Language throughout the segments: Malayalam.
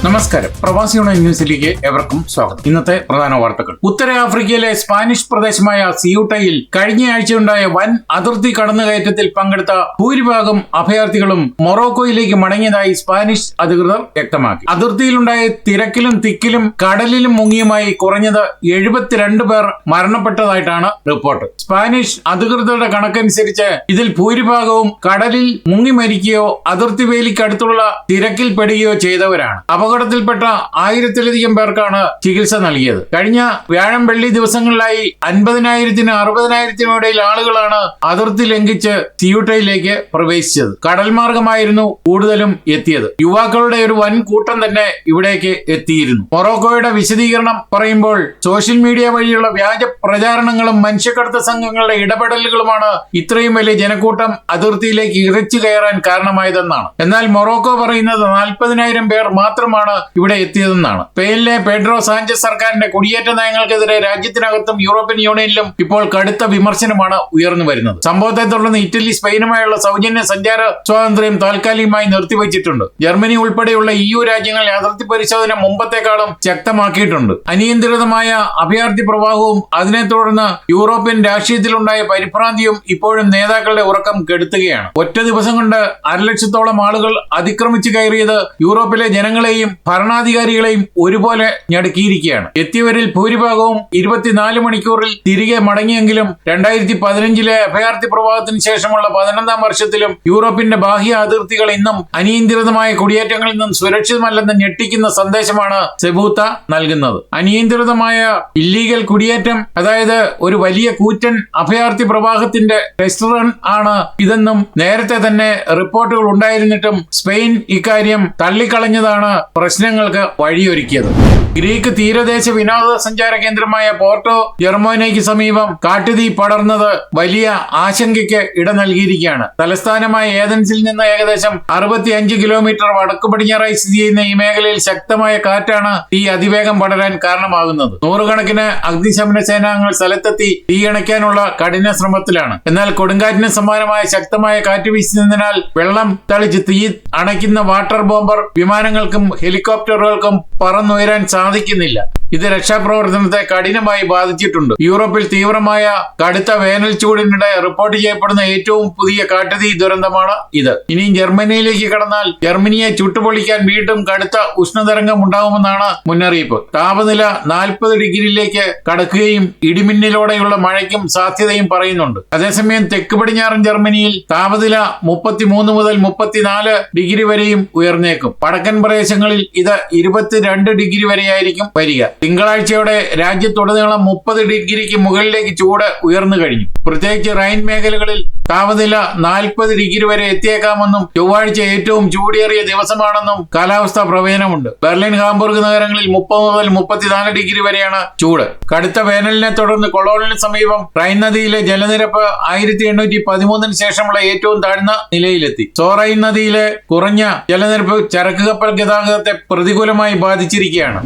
നമസ്കാരം. പ്രവാസി ഓൺലൈൻ ന്യൂസിലേക്ക് എവർക്കും സ്വാഗതം. ഇന്നത്തെ പ്രധാന വാർത്തകൾ. ഉത്തര ആഫ്രിക്കയിലെ സ്പാനിഷ് പ്രദേശമായ സിയൂട്ടയിൽ കഴിഞ്ഞയാഴ്ചയുണ്ടായ വൻ അതിർത്തി കടന്നുകയറ്റത്തിൽ പങ്കെടുത്ത ഭൂരിഭാഗം അഭയാർത്ഥികളും മൊറോക്കോയിലേക്ക് മടങ്ങിയതായി സ്പാനിഷ് അധികൃതർ വ്യക്തമാക്കി. അതിർത്തിയിലുണ്ടായ തിരക്കിലും തിക്കിലും കടലിലും മുങ്ങിയുമായി കുറഞ്ഞത് 72 പേർ മരണപ്പെട്ടതായിട്ടാണ് റിപ്പോർട്ട്. സ്പാനിഷ് അധികൃതരുടെ കണക്കനുസരിച്ച് ഇതിൽ ഭൂരിഭാഗവും കടലിൽ മുങ്ങി മരിക്കുകയോ അതിർത്തി വേലിക്കടുത്തുള്ള തിരക്കിൽപ്പെടുകയോ ചെയ്തവരാണ്. അപകടത്തിൽപ്പെട്ട 1000-ലധികം പേർക്കാണ് ചികിത്സ നൽകിയത്. കഴിഞ്ഞ വ്യാഴം വെള്ളി ദിവസങ്ങളിലായി 50,000-നും 60,000-നും ഇടയിൽ ആളുകളാണ് അതിർത്തി ലംഘിച്ച് സിയൂട്ടയിലേക്ക് പ്രവേശിച്ചത്. കടൽ മാർഗമായിരുന്നു കൂടുതലും എത്തിയത്. യുവാക്കളുടെ ഒരു വൻ കൂട്ടം തന്നെ ഇവിടേക്ക് എത്തിയിരുന്നു. മൊറോക്കോയുടെ വിശദീകരണം പറയുമ്പോൾ സോഷ്യൽ മീഡിയ വഴിയുള്ള വ്യാജ പ്രചാരണങ്ങളും മനുഷ്യക്കടത്ത് സംഘങ്ങളുടെ ഇടപെടലുകളുമാണ് ഇത്രയും വലിയ ജനക്കൂട്ടം അതിർത്തിയിലേക്ക് ഇറച്ചു കയറാൻ കാരണമായതെന്നാണ്. എന്നാൽ മൊറോക്കോ പറയുന്നത് 40,000 പേർ മാത്രമാണ് ഇവിടെ എത്തിയതെന്നാണ്. സ്പെയിനിലെ പെഡ്രോ സാഞ്ചസ് സർക്കാരിന്റെ കുടിയേറ്റ നയങ്ങൾക്കെതിരെ രാജ്യത്തിനകത്തും യൂറോപ്യൻ യൂണിയനിലും ഇപ്പോൾ കടുത്ത വിമർശനമാണ് ഉയർന്നു വരുന്നത്. സംഭവത്തെ തുടർന്ന് ഇറ്റലി സ്പെയിനുമായുള്ള സൗജന്യ സഞ്ചാര സ്വാതന്ത്ര്യം താൽക്കാലികമായി നിർത്തിവച്ചിട്ടുണ്ട്. ജർമ്മനി ഉൾപ്പെടെയുള്ള EU രാജ്യങ്ങൾ അതിർത്തി പരിശോധന മുമ്പത്തെക്കാളും ശക്തമാക്കിയിട്ടുണ്ട്. അനിയന്ത്രിതമായ അഭയാർത്ഥി പ്രവാഹവും അതിനെ തുടർന്ന് യൂറോപ്യൻ രാഷ്ട്രീയത്തിലുണ്ടായ പരിഭ്രാന്തിയും ഇപ്പോഴും നേതാക്കളുടെ ഉറക്കം കെടുത്തുകയാണ്. ഒറ്റ ദിവസം കൊണ്ട് 100,000-ഓളം ആളുകൾ അതിക്രമിച്ചു കയറിയത് യൂറോപ്പിലെ ജനങ്ങളെയും ഭരണാധികാരികളെയും ഒരുപോലെ ഞടുക്കിയിരിക്കുകയാണ്. എത്തിയവരിൽ ഭൂരിഭാഗവും 24 മണിക്കൂറിൽ തിരികെ മടങ്ങിയെങ്കിലും 2015-ലെ അഭയാർത്ഥി പ്രവാഹത്തിന് ശേഷമുള്ള 11ാം വർഷത്തിലും യൂറോപ്പിന്റെ ബാഹ്യ അതിർത്തികൾ ഇന്നും അനിയന്ത്രിതമായ കുടിയേറ്റങ്ങളിൽ നിന്നും സുരക്ഷിതമല്ലെന്ന് ഞെട്ടിക്കുന്ന സന്ദേശമാണ് സെബൂത്ത നൽകുന്നത്. അനിയന്ത്രിതമായ ഇല്ലീഗൽ കുടിയേറ്റം, അതായത് ഒരു വലിയ കൂറ്റൻ അഭയാർത്ഥി പ്രവാഹത്തിന്റെ ടെസ്റ്റ് റൺ ആണ് ഇതെന്നും നേരത്തെ തന്നെ റിപ്പോർട്ടുകൾ ഉണ്ടായിരുന്നിട്ടും സ്പെയിൻ ഇക്കാര്യം തള്ളിക്കളഞ്ഞതാണ് പ്രശ്നങ്ങൾക്ക് വഴിയൊരുക്കിയത്. ഗ്രീക്ക് തീരദേശ വിനോദസഞ്ചാര കേന്ദ്രമായ പോർട്ടോ ജെർമോനയ്ക്ക് സമീപം കാട്ടുതീ പടർന്നത് വലിയ ആശങ്കയ്ക്ക് ഇട നൽകിയിരിക്കുകയാണ്. തലസ്ഥാനമായ ഏതൻസിൽ നിന്ന് ഏകദേശം 65 കിലോമീറ്റർ വടക്കു പടിഞ്ഞാറായി സ്ഥിതി ചെയ്യുന്ന ഈ മേഖലയിൽ ശക്തമായ കാറ്റാണ് തീ അതിവേഗം പടരാൻ കാരണമാകുന്നത്. നൂറുകണക്കിന് അഗ്നിശമന സേനാംഗങ്ങൾ സ്ഥലത്തെത്തി തീയണയ്ക്കാനുള്ള കഠിന ശ്രമത്തിലാണ്. എന്നാൽ കൊടുങ്കാറ്റിന് സമാനമായ ശക്തമായ കാറ്റ് വീശുന്നതിനാൽ വെള്ളം തളിച്ച് തീ അണയ്ക്കുന്ന വാട്ടർ ബോംബർ വിമാനങ്ങൾക്കും ഹെലികോപ്റ്ററുകൾക്കും പറന്നുയരാൻ സാധിക്കുന്നില്ല. ഇത് രക്ഷാപ്രവർത്തനത്തെ കഠിനമായി ബാധിച്ചിട്ടുണ്ട്. യൂറോപ്പിൽ തീവ്രമായ കടുത്ത വേനൽ ചൂടിനിടെ റിപ്പോർട്ട് ചെയ്യപ്പെടുന്ന ഏറ്റവും പുതിയ കാട്ടുതീ ദുരന്തമാണ് ഇത്. ഇനിയും ജർമ്മനിയിലേക്ക് കടന്നാൽ ജർമ്മനിയെ ചുട്ടുപൊളിക്കാൻ വീണ്ടും കടുത്ത ഉഷ്ണതരംഗം ഉണ്ടാവുമെന്നാണ് മുന്നറിയിപ്പ്. താപനില 40 ഡിഗ്രിയിലേക്ക് കടക്കുകയും ഇടിമിന്നലോടെയുള്ള മഴയ്ക്കും സാധ്യതയും പറയുന്നുണ്ട്. അതേസമയം തെക്ക് പടിഞ്ഞാറൻ ജർമ്മനിയിൽ താപനില 33 മുതൽ 34 ഡിഗ്രി വരെയും ഉയർന്നേക്കും. വടക്കൻ പ്രദേശങ്ങളിൽ ഇത് 22 ഡിഗ്രി വരെയായിരിക്കും വരിക. തിങ്കളാഴ്ചയോടെ രാജ്യത്തുടനീളം 30 ഡിഗ്രിക്ക് മുകളിലേക്ക് ചൂട് ഉയർന്നു കഴിഞ്ഞു. പ്രത്യേകിച്ച് റൈൻ മേഖലകളിൽ താപനില 40 ഡിഗ്രി വരെ എത്തിയേക്കാമെന്നും ചൊവ്വാഴ്ച ഏറ്റവും ചൂടേറിയ ദിവസമാണെന്നും കാലാവസ്ഥാ പ്രവചനമുണ്ട്. ബെർലിൻ, ഹാംബുർഗ് നഗരങ്ങളിൽ 30 മുതൽ 34 ഡിഗ്രി വരെയാണ് ചൂട്. കടുത്ത വേനലിനെ തുടർന്ന് കൊളോണിന് സമീപം റൈൻ നദിയിലെ ജലനിരപ്പ് 1813 ശേഷമുള്ള ഏറ്റവും താഴ്ന്ന നിലയിലെത്തി. സോറൈൻ നദിയിലെ കുറഞ്ഞ ജലനിരപ്പ് ചരക്ക് കപ്പൽ ഗതാഗതത്തെ പ്രതികൂലമായി ബാധിച്ചിരിക്കുകയാണ്.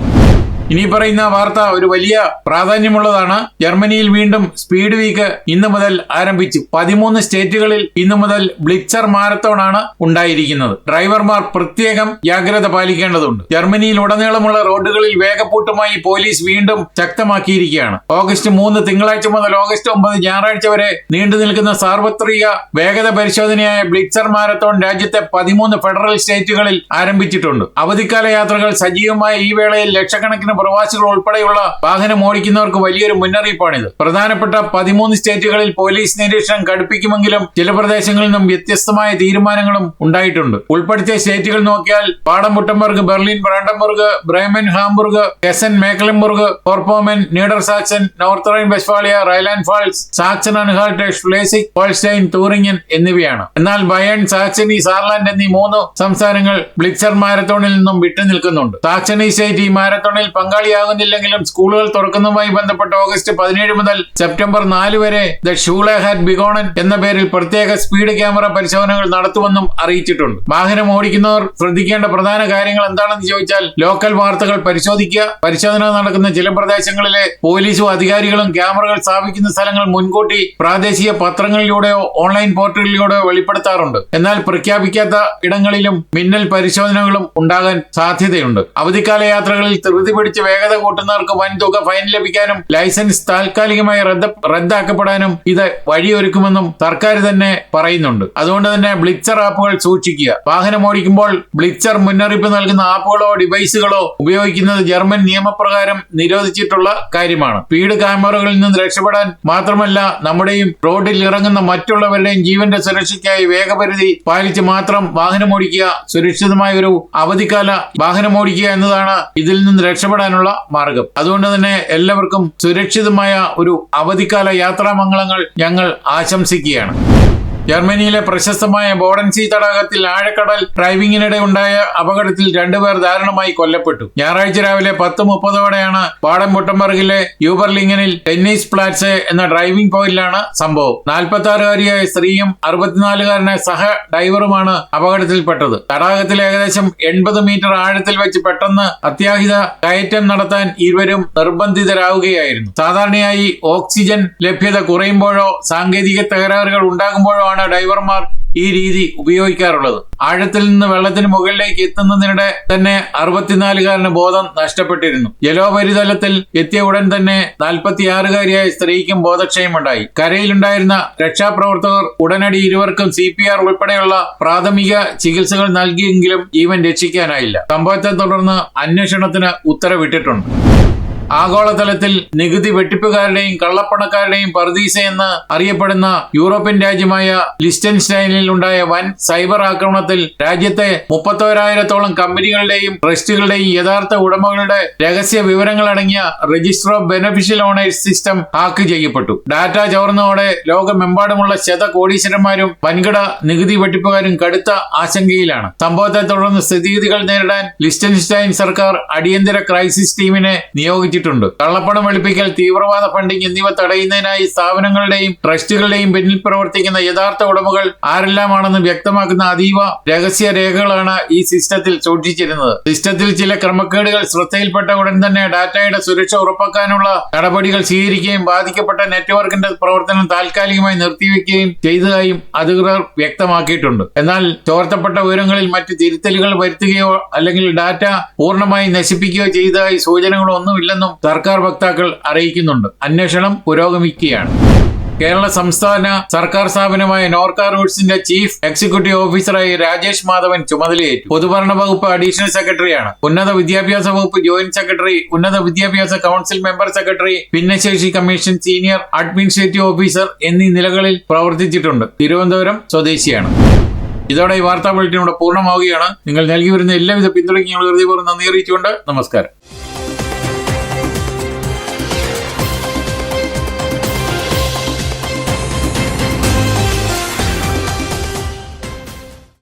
ഇനി പറയുന്ന വാർത്ത ഒരു വലിയ പ്രാധാന്യമുള്ളതാണ്. ജർമ്മനിയിൽ വീണ്ടും സ്പീഡ് വീക്ക് ഇന്നു മുതൽ ആരംഭിച്ചു. 13 സ്റ്റേറ്റുകളിൽ ഇന്നു മുതൽ ബ്ലിറ്റ്സർ മാരത്തോൺ ആണ് ഉണ്ടായിരിക്കുന്നത്. ഡ്രൈവർമാർ പ്രത്യേകം ജാഗ്രത പാലിക്കേണ്ടതുണ്ട്. ജർമ്മനിയിൽ ഉടനീളമുള്ള റോഡുകളിൽ വേഗപ്പൂട്ടുമായി പോലീസ് വീണ്ടും ശക്തമാക്കിയിരിക്കുകയാണ്. ഓഗസ്റ്റ് 3 തിങ്കളാഴ്ച മുതൽ ഓഗസ്റ്റ് 9 ഞായറാഴ്ച വരെ നീണ്ടു നിൽക്കുന്ന സാർവത്രിക വേഗത പരിശോധനയായ ബ്ലിറ്റ്സർ മാരത്തോൺ രാജ്യത്തെ 13 ഫെഡറൽ സ്റ്റേറ്റുകളിൽ ആരംഭിച്ചിട്ടുണ്ട്. അവധിക്കാല യാത്രകൾ സജീവമായ ഈ വേളയിൽ ലക്ഷക്കണക്കിന് പ്രവാസികൾ ഉൾപ്പെടെയുള്ള വാഹനം ഓടിക്കുന്നവർക്ക് വലിയൊരു മുന്നറിയിപ്പാണിത്. പ്രധാനപ്പെട്ട 13 സ്റ്റേറ്റുകളിൽ പോലീസ് നിരീക്ഷണം കടുപ്പിക്കുമെങ്കിലും ചില പ്രദേശങ്ങളിൽ നിന്നും വ്യത്യസ്തമായ തീരുമാനങ്ങളും ഉണ്ടായിട്ടുണ്ട്. ഉൾപ്പെടുത്തിയ സ്റ്റേറ്റുകൾ നോക്കിയാൽ Baden Württemberg, Berlin, Brandenburg, Bremen, Hamburg, Hessen, Mecklenburg, ഫോർപോമൻ, Niedersachsen, North Rhine Westphalia, Rhineland Pfalz, Saxony Anhalt, Schleswig Holstein, Thüringen എന്നിവയാണ്. എന്നാൽ ബയൺ, സാക്സണി, സാർലാൻഡ് എന്നീ 3 സംസ്ഥാനങ്ങൾ ബ്ലിറ്റ്സർ മാരത്തോണിൽ നിന്നും വിട്ടുനിൽക്കുന്നുണ്ട്. സാക്സണി സ്റ്റേറ്റ് ഈ മാരത്തോണിൽ പങ്കാളിയാകുന്നില്ലെങ്കിലും സ്കൂളുകൾ തുറക്കുന്നതുമായി ബന്ധപ്പെട്ട് ഓഗസ്റ്റ് 17 മുതൽ സെപ്റ്റംബർ 4 വരെ ദ ഷൂളെ ഹാറ്റ് ബിഗോണൻ എന്ന പേരിൽ പ്രത്യേക സ്പീഡ് ക്യാമറ പരിശോധനകൾ നടത്തുമെന്നും അറിയിച്ചിട്ടുണ്ട്. വാഹനം ഓടിക്കുന്നവർ ശ്രദ്ധിക്കേണ്ട പ്രധാന കാര്യങ്ങൾ എന്താണെന്ന് ചോദിച്ചാൽ ലോക്കൽ വാർത്തകൾ പരിശോധിക്കുക. പരിശോധന നടക്കുന്ന ചില പ്രദേശങ്ങളിലെ പോലീസും അധികാരികളും ക്യാമറകൾ സ്ഥാപിക്കുന്ന സ്ഥലങ്ങൾ മുൻകൂട്ടി പ്രാദേശിക പത്രങ്ങളിലൂടെയോ ഓൺലൈൻ പോർട്ടലിലൂടെയോ വെളിപ്പെടുത്താറുണ്ട്. എന്നാൽ പ്രഖ്യാപിക്കാത്ത ഇടങ്ങളിലും മിന്നൽ പരിശോധനകളും ഉണ്ടാകാൻ സാധ്യതയുണ്ട്. അവധിക്കാല യാത്രകളിൽ ധൃതി പിടിച്ച് വേഗത കൂട്ടുന്നവർക്ക് വൻതുക ഫൈൻ ലഭിക്കാനും ലൈസൻസ് താൽക്കാലികമായി റദ്ദാക്കപ്പെടാനും ഇത് വഴിയൊരുക്കുമെന്നും സർക്കാർ തന്നെ പറയുന്നുണ്ട്. അതുകൊണ്ട് തന്നെ ബ്ലിറ്റ്സർ ആപ്പുകൾ സൂക്ഷിക്കുക. വാഹനം ഓടിക്കുമ്പോൾ ബ്ലിറ്റ്സർ മുന്നറിയിപ്പ് നൽകുന്ന ആപ്പുകളോ ഡിവൈസുകളോ ഉപയോഗിക്കുന്നത് ജർമ്മൻ നിയമപ്രകാരം നിരോധിച്ചിട്ടുള്ള കാര്യമാണ്. സ്പീഡ് ക്യാമറകളിൽ നിന്ന് രക്ഷപ്പെടാൻ മാത്രമല്ല നമ്മുടെയും റോഡിൽ ഇറങ്ങുന്ന മറ്റുള്ളവരുടെയും ജീവന്റെ സുരക്ഷയ്ക്കായി വേഗപരിധി പാലിച്ച് മാത്രം വാഹനമോടിക്കുക. സുരക്ഷിതമായ ഒരു അവധിക്കാല വാഹനമോടിക്കുക എന്നതാണ് ഇതിൽ നിന്ന് രക്ഷപ്പെടാനുള്ള മാർഗം. അതുകൊണ്ട് തന്നെ എല്ലാവർക്കും സുരക്ഷിതമായ ഒരു അവധിക്കാല യാത്രാമംഗളങ്ങൾ ഞങ്ങൾ ആശംസിക്കുകയാണ്. ജർമ്മനിയിലെ പ്രശസ്തമായ ബോഡൻസി തടാകത്തിൽ ആഴക്കടൽ ഡ്രൈവിംഗിനിടെ ഉണ്ടായ അപകടത്തിൽ 2 പേർ ദാരുണമായി കൊല്ലപ്പെട്ടു. ഞായറാഴ്ച രാവിലെ 10:30ഓടെയാണ് ബാഡൻ-വുട്ടംബർഗിലെ യൂബർലിംഗനിൽ ടെന്നീസ് പ്ലാറ്റ്സ് എന്ന ഡ്രൈവിംഗ് പോയിന്റിലാണ് സംഭവം. 46-കാരിയായ സ്ത്രീയും 64-കാരനായ സഹ ഡൈവറുമാണ് അപകടത്തിൽപ്പെട്ടത്. തടാകത്തിൽ ഏകദേശം 80 മീറ്റർ ആഴത്തിൽ വെച്ച് പെട്ടെന്ന് അത്യാഹിത കയറ്റം നടത്താൻ ഇരുവരും നിർബന്ധിതരാവുകയായിരുന്നു. സാധാരണയായി ഓക്സിജൻ ലഭ്യത കുറയുമ്പോഴോ സാങ്കേതിക തകരാറുകൾ ഉണ്ടാകുമ്പോഴോ ഡൈവർമാർ ഈ രീതി ഉപയോഗിക്കാറുള്ളത്. ആഴത്തിൽ നിന്ന് വെള്ളത്തിന് മുകളിലേക്ക് എത്തുന്നതിനിടെ തന്നെ 64-കാരന് ബോധം നഷ്ടപ്പെട്ടിരുന്നു. ജലോപരിതലത്തിൽ എത്തിയ ഉടൻ തന്നെ 46-കാരിയായ സ്ത്രീക്കും ബോധക്ഷയമുണ്ടായി. കരയിലുണ്ടായിരുന്ന രക്ഷാപ്രവർത്തകർ ഉടനടി ഇരുവർക്കും CPR ഉൾപ്പെടെയുള്ള പ്രാഥമിക ചികിത്സകൾ നൽകിയെങ്കിലും ജീവൻ രക്ഷിക്കാനായില്ല. സംഭവത്തെ തുടർന്ന് അന്വേഷണത്തിന് ഉത്തരവിട്ടിട്ടുണ്ട്. ആഗോളതലത്തിൽ നികുതി വെട്ടിപ്പുകാരുടെയും കള്ളപ്പണക്കാരുടെയും പറുദീസ എന്ന് അറിയപ്പെടുന്ന യൂറോപ്യൻ രാജ്യമായ ലിസ്റ്റൻസ്റ്റൈനിൽ ഉണ്ടായ വൻ സൈബർ ആക്രമണത്തിൽ രാജ്യത്തെ 31,000-ഓളം കമ്പനികളുടെയും ട്രസ്റ്റുകളുടെയും യഥാർത്ഥ ഉടമകളുടെ രഹസ്യ വിവരങ്ങൾ അടങ്ങിയ register of beneficial owners system hack ചെയ്യപ്പെട്ടു. ഡാറ്റ ചോർന്നതോടെ ലോകമെമ്പാടുമുള്ള ശതകോടീശ്വരന്മാരും വൻകിട നികുതി വെട്ടിപ്പുകാരും കടുത്ത ആശങ്കയിലാണ്. സംഭവത്തെ തുടർന്ന് സ്ഥിതിഗതികൾ നേരിടാൻ ലിസ്റ്റൻസ്റ്റൈൻ സർക്കാർ അടിയന്തര ക്രൈസിസ് ടീമിനെ നിയോഗിച്ചു. കള്ളപ്പണം വെളുപ്പിക്കൽ, തീവ്രവാദ ഫണ്ടിംഗ് എന്നിവ തടയുന്നതിനായി സ്ഥാപനങ്ങളുടെയും ട്രസ്റ്റുകളുടെയും പിന്നിൽ പ്രവർത്തിക്കുന്ന യഥാർത്ഥ ഉടമകൾ ആരെല്ലാമാണെന്ന് വ്യക്തമാക്കുന്ന അതീവ രഹസ്യ രേഖകളാണ് ഈ സിസ്റ്റത്തിൽ സൂക്ഷിച്ചിരുന്നത്. സിസ്റ്റത്തിൽ ചില ക്രമക്കേടുകൾ ശ്രദ്ധയിൽപ്പെട്ട ഉടൻ തന്നെ ഡാറ്റയുടെ സുരക്ഷ ഉറപ്പാക്കാനുള്ള നടപടികൾ സ്വീകരിക്കുകയും ബാധിക്കപ്പെട്ട നെറ്റ്വർക്കിന്റെ പ്രവർത്തനം താൽക്കാലികമായി നിർത്തിവെക്കുകയും ചെയ്തതായും അധികൃതർ വ്യക്തമാക്കിയിട്ടുണ്ട്. എന്നാൽ ചോർത്തപ്പെട്ട വിവരങ്ങളിൽ മറ്റ് തിരുത്തലുകൾ വരുത്തുകയോ അല്ലെങ്കിൽ ഡാറ്റ പൂർണ്ണമായി നശിപ്പിക്കുകയോ ചെയ്തതായി സൂചനകളൊന്നുമില്ലെന്നും സർക്കാർ വക്താക്കൾ അറിയിക്കുന്നുണ്ട്. അന്വേഷണം പുരോഗമിക്കുകയാണ്. കേരള സംസ്ഥാന സർക്കാർ സ്ഥാപനമായ നോർക്ക റൂട്ട്സിന്റെ ചീഫ് എക്സിക്യൂട്ടീവ് ഓഫീസറായി രാജേഷ് മാധവൻ ചുമതലയേറ്റു. പൊതുഭരണ വകുപ്പ് അഡീഷണൽ സെക്രട്ടറിയാണ്. ഉന്നത വിദ്യാഭ്യാസ വകുപ്പ് ജോയിന്റ് സെക്രട്ടറി, ഉന്നത വിദ്യാഭ്യാസ കൌൺസിൽ മെമ്പർ സെക്രട്ടറി, ഭിന്നശേഷി കമ്മീഷൻ സീനിയർ അഡ്മിനിസ്ട്രേറ്റീവ് ഓഫീസർ എന്നീ നിലകളിൽ പ്രവർത്തിച്ചിട്ടുണ്ട്. തിരുവനന്തപുരം സ്വദേശിയാണ്. ഇതോടെ ഈ വാർത്താ ബുള്ളറ്റിൻ ഇവിടെ പൂർണ്ണമാവുകയാണ്. നിങ്ങൾ നൽകി വരുന്ന എല്ലാവിധ പിന്തുണയ്ക്കും ഞങ്ങൾ ഹൃദയപൂർവ്വം നന്ദി അറിയിച്ചുകൊണ്ട് നമസ്കാരം.